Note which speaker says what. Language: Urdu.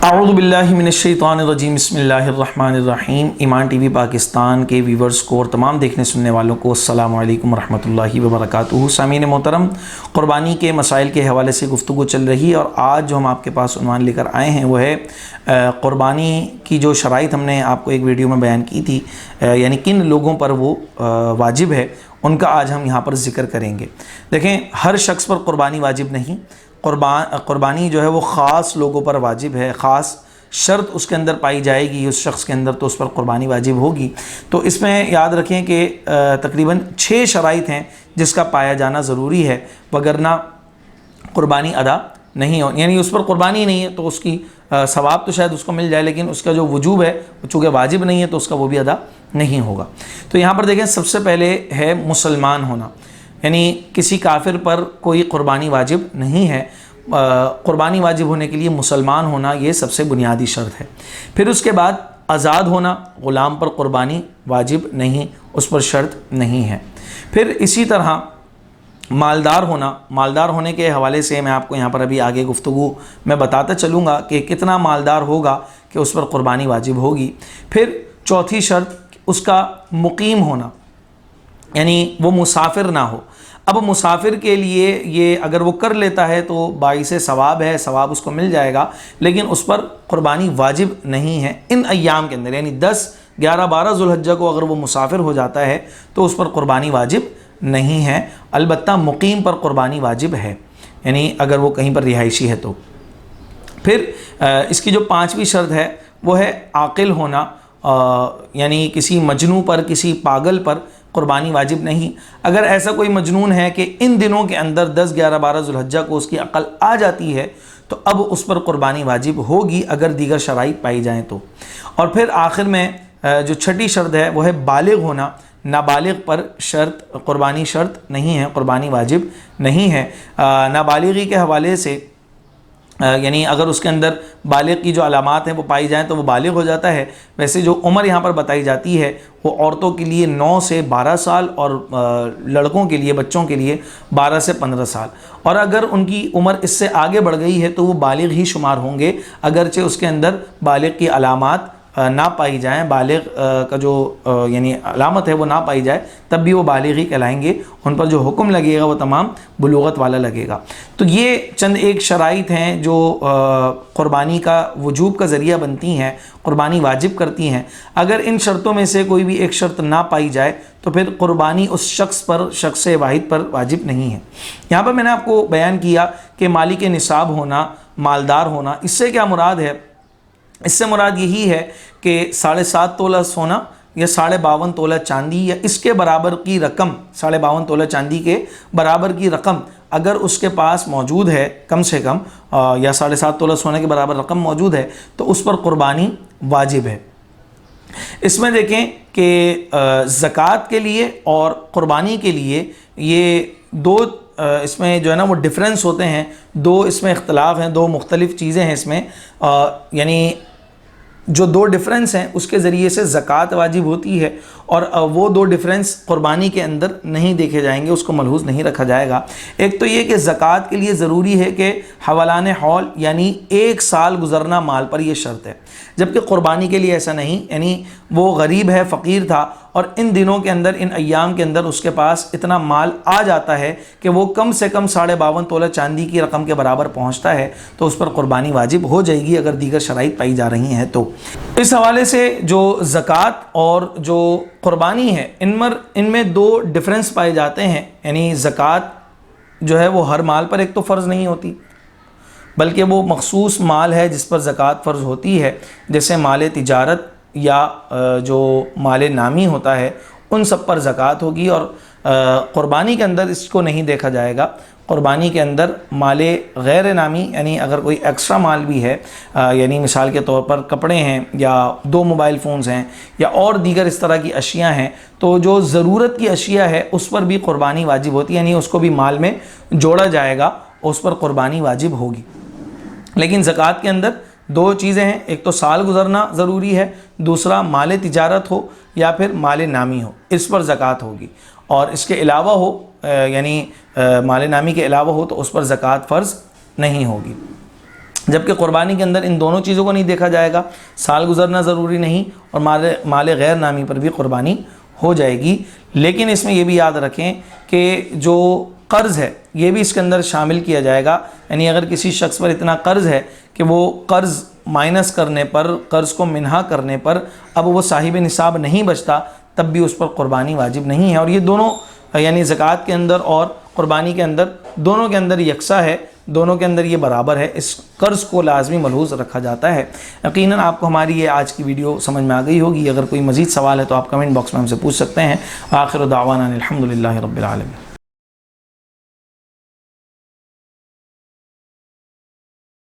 Speaker 1: اعوذ باللہ من الشیطان الرجیم بسم اللہ الرحمن الرحیم۔ ایمان ٹی وی پاکستان کے ویورز کو اور تمام دیکھنے سننے والوں کو السلام علیکم ورحمۃ اللہ وبرکاتہ۔ سامعین محترم، قربانی کے مسائل کے حوالے سے گفتگو چل رہی ہے اور آج جو ہم آپ کے پاس عنوان لے کر آئے ہیں وہ ہے قربانی کی جو شرائط ہم نے آپ کو ایک ویڈیو میں بیان کی تھی، یعنی کن لوگوں پر وہ واجب ہے، ان کا آج ہم یہاں پر ذکر کریں گے۔ دیکھیں، ہر شخص پر قربانی واجب نہیں، قربانی جو ہے وہ خاص لوگوں پر واجب ہے، خاص شرط اس کے اندر پائی جائے گی اس شخص کے اندر تو اس پر قربانی واجب ہوگی۔ تو اس میں یاد رکھیں کہ تقریباً 6 شرائط ہیں جس کا پایا جانا ضروری ہے، وگرنہ قربانی ادا نہیں ہو، یعنی اس پر قربانی نہیں ہے تو اس کی ثواب تو شاید اس کو مل جائے، لیکن اس کا جو وجوب ہے چونکہ واجب نہیں ہے تو اس کا وہ بھی ادا نہیں ہوگا۔ تو یہاں پر دیکھیں، سب سے پہلے ہے مسلمان ہونا، یعنی کسی کافر پر کوئی قربانی واجب نہیں ہے۔ قربانی واجب ہونے کے لیے مسلمان ہونا یہ سب سے بنیادی شرط ہے۔ پھر اس کے بعد آزاد ہونا، غلام پر قربانی واجب نہیں، اس پر شرط نہیں ہے۔ پھر اسی طرح مالدار ہونا، مالدار ہونے کے حوالے سے میں آپ کو یہاں پر ابھی آگے گفتگو میں بتاتا چلوں گا کہ کتنا مالدار ہوگا کہ اس پر قربانی واجب ہوگی۔ پھر چوتھی شرط اس کا مقیم ہونا، یعنی وہ مسافر نہ ہو۔ اب مسافر کے لیے یہ اگر وہ کر لیتا ہے تو باعث ثواب ہے، ثواب اس کو مل جائے گا، لیکن اس پر قربانی واجب نہیں ہے ان ایام کے اندر، یعنی 10، 11، 12 ذو الحجہ کو اگر وہ مسافر ہو جاتا ہے تو اس پر قربانی واجب نہیں ہے۔ البتہ مقیم پر قربانی واجب ہے، یعنی اگر وہ کہیں پر رہائشی ہے تو۔ پھر اس کی جو 5ویں شرط ہے وہ ہے عاقل ہونا، یعنی کسی مجنون پر، کسی پاگل پر قربانی واجب نہیں۔ اگر ایسا کوئی مجنون ہے کہ ان دنوں کے اندر 10، 11، 12 ذو الحجہ کو اس کی عقل آ جاتی ہے تو اب اس پر قربانی واجب ہوگی اگر دیگر شرائط پائی جائیں تو۔ اور پھر آخر میں جو 6ٹھی شرط ہے وہ ہے بالغ ہونا، نابالغ پر قربانی شرط نہیں ہے، قربانی واجب نہیں ہے۔ نابالغی کے حوالے سے یعنی اگر اس کے اندر بالغ کی جو علامات ہیں وہ پائی جائیں تو وہ بالغ ہو جاتا ہے۔ ویسے جو عمر یہاں پر بتائی جاتی ہے وہ عورتوں کے لیے 9 سے 12 سال اور لڑکوں کے لیے، بچوں کے لیے 12 سے 15 سال، اور اگر ان کی عمر اس سے آگے بڑھ گئی ہے تو وہ بالغ ہی شمار ہوں گے، اگرچہ اس کے اندر بالغ کی علامات نہ پائی جائیں، بالغ کا جو یعنی علامت ہے وہ نہ پائی جائے تب بھی وہ بالغ ہی کہلائیں گے، ان پر جو حکم لگے گا وہ تمام بلوغت والا لگے گا۔ تو یہ چند ایک شرائط ہیں جو قربانی کا وجوب کا ذریعہ بنتی ہیں، قربانی واجب کرتی ہیں۔ اگر ان شرطوں میں سے کوئی بھی ایک شرط نہ پائی جائے تو پھر قربانی اس شخص پر، شخص واحد پر واجب نہیں ہے۔ یہاں پر میں نے آپ کو بیان کیا کہ مالک نصاب ہونا، مالدار ہونا، اس سے کیا مراد ہے؟ اس سے مراد یہی ہے کہ 7.5 تولہ سونا یا 52.5 تولہ چاندی یا اس کے برابر کی رقم، 52.5 تولہ چاندی کے برابر کی رقم اگر اس کے پاس موجود ہے کم سے کم، یا 7.5 تولہ سونے کے برابر رقم موجود ہے تو اس پر قربانی واجب ہے۔ اس میں دیکھیں کہ زکوٰۃ کے لیے اور قربانی کے لیے یہ دو اس میں جو ہے نا وہ ڈفرینس ہوتے ہیں، دو اس میں اختلاف ہیں، دو مختلف چیزیں ہیں اس میں، یعنی جو دو ڈفرینس ہیں اس کے ذریعے سے زکوٰۃ واجب ہوتی ہے اور وہ دو ڈفرینس قربانی کے اندر نہیں دیکھے جائیں گے، اس کو ملحوظ نہیں رکھا جائے گا۔ ایک تو یہ کہ زکوٰۃ کے لیے ضروری ہے کہ حولان حول یعنی 1 سال گزرنا مال پر، یہ شرط ہے، جبکہ قربانی کے لیے ایسا نہیں، یعنی وہ غریب ہے، فقیر تھا اور ان دنوں کے اندر، ان ایام کے اندر اس کے پاس اتنا مال آ جاتا ہے کہ وہ کم سے کم 52.5 تولہ چاندی کی رقم کے برابر پہنچتا ہے تو اس پر قربانی واجب ہو جائے گی اگر دیگر شرائط پائی جا رہی ہیں تو۔ اس حوالے سے جو زکوٰۃ اور جو قربانی ہے ان میں 2 ڈفرینس پائے جاتے ہیں، یعنی زکوٰۃ جو ہے وہ ہر مال پر ایک تو فرض نہیں ہوتی، بلکہ وہ مخصوص مال ہے جس پر زکوٰۃ فرض ہوتی ہے، جیسے مال تجارت یا جو مال نامی ہوتا ہے ان سب پر زکوٰۃ ہوگی، اور قربانی کے اندر اس کو نہیں دیکھا جائے گا۔ قربانی کے اندر مال غیر نامی، یعنی اگر کوئی ایکسٹرا مال بھی ہے، یعنی مثال کے طور پر کپڑے ہیں یا 2 موبائل فونز ہیں یا اور دیگر اس طرح کی اشیاء ہیں، تو جو ضرورت کی اشیاء ہے اس پر بھی قربانی واجب ہوتی ہے، یعنی اس کو بھی مال میں جوڑا جائے گا، اس پر قربانی واجب ہوگی۔ لیکن زکوٰۃ کے اندر 2 چیزیں ہیں، ایک تو سال گزرنا ضروری ہے، دوسرا مال تجارت ہو یا پھر مال نامی ہو، اس پر زکوٰۃ ہوگی، اور اس کے علاوہ ہو یعنی مال نامی کے علاوہ ہو تو اس پر زکوٰۃ فرض نہیں ہوگی۔ جبکہ قربانی کے اندر ان دونوں چیزوں کو نہیں دیکھا جائے گا، سال گزرنا ضروری نہیں اور مال غیر نامی پر بھی قربانی ہو جائے گی۔ لیکن اس میں یہ بھی یاد رکھیں کہ جو قرض ہے یہ بھی اس کے اندر شامل کیا جائے گا، یعنی اگر کسی شخص پر اتنا قرض ہے کہ وہ قرض مائنس کرنے پر، قرض کو منہا کرنے پر اب وہ صاحب نصاب نہیں بچتا، تب بھی اس پر قربانی واجب نہیں ہے۔ اور یہ دونوں یعنی زکوٰۃ کے اندر اور قربانی کے اندر دونوں کے اندر یکساں ہے، دونوں کے اندر یہ برابر ہے، اس قرض کو لازمی ملحوظ رکھا جاتا ہے۔ یقیناً آپ کو ہماری یہ آج کی ویڈیو سمجھ میں آ گئی ہوگی۔ اگر کوئی مزید سوال ہے تو آپ کمنٹ باکس میں ہم سے پوچھ سکتے ہیں۔ آخر دعوانا الحمدللہ رب العالمین۔